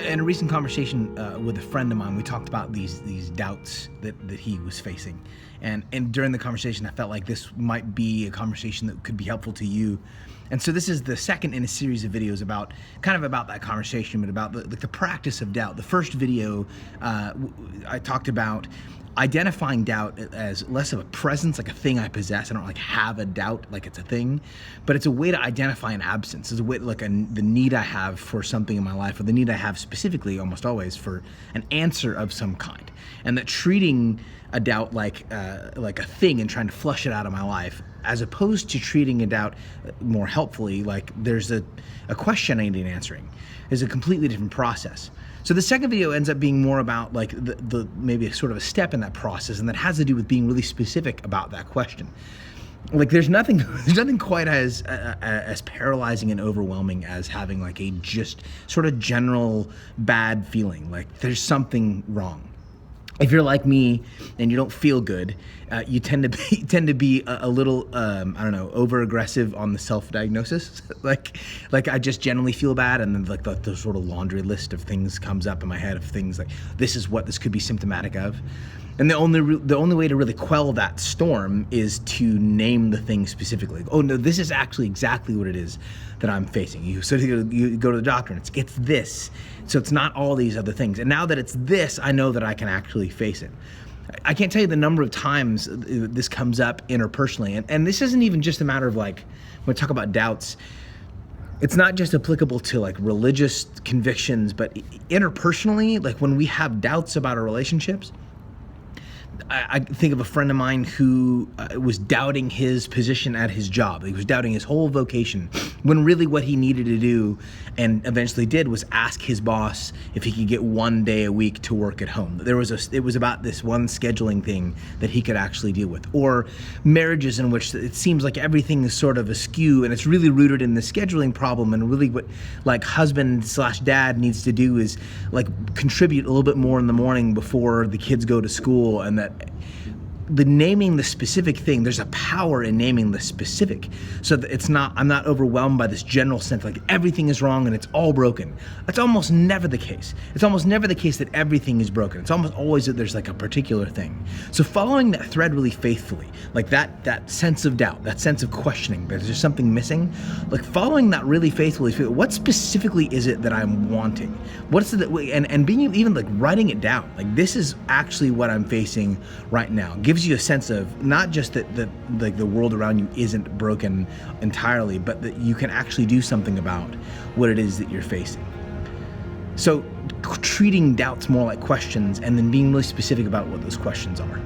In a recent conversation with a friend of mine, we talked about these doubts that he was facing, and during the conversation, I felt like this might be a conversation that could be helpful to you. And so this is the second in a series of videos about that conversation, but about the practice of doubt. The first video, I talked about identifying doubt as less of a presence, like a thing I possess. I don't like have a doubt like it's a thing, but it's a way to identify an absence. It's a way like the need I have for something in my life, or the need I have specifically almost always for an answer of some kind. And that treating a doubt like a thing and trying to flush it out of my life, as opposed to treating a doubt more helpfully, like there's a question I need answering, is a completely different process. So the second video ends up being more about like the maybe a sort of a step in that process, and that has to do with being really specific about that question. Like there's nothing quite as paralyzing and overwhelming as having like a just sort of general bad feeling, like there's something wrong. If you're like me and you don't feel good, you tend to be a little over aggressive on the self-diagnosis. like I just generally feel bad, and then like the sort of laundry list of things comes up in my head of things like this is what this could be symptomatic of. And the only way to really quell that storm is to name the thing specifically. Oh no, this is actually exactly what it is that I'm facing. You go to the doctor and it's this. So it's not all these other things. And now that it's this, I know that I can actually face it. I can't tell you the number of times this comes up interpersonally. And this isn't even just a matter of like, when we talk about doubts, it's not just applicable to like religious convictions, but interpersonally, like when we have doubts about our relationships. I think of a friend of mine who was doubting his position at his job. He was doubting his whole vocation, when really what he needed to do, and eventually did, was ask his boss if he could get 1 day a week to work at home. It was about this one scheduling thing that he could actually deal with. Or marriages in which it seems like everything is sort of askew, and it's really rooted in the scheduling problem, and really what like husband/dad needs to do is like contribute a little bit more in the morning before the kids go to school, and that the naming the specific thing, there's a power in naming the specific, so that I'm not overwhelmed by this general sense like everything is wrong and it's all broken. That's almost never the case. It's almost never the case that everything is broken. It's almost always that there's like a particular thing. So following that thread really faithfully, like that sense of doubt, that sense of questioning, that there's something missing, like following that really faithfully, what specifically is it that I'm wanting? What's it and being even like writing it down, like this is actually what I'm facing right now. Gives you a sense of not just that like the world around you isn't broken entirely, but that you can actually do something about what it is that you're facing. So treating doubts more like questions, and then being really specific about what those questions are.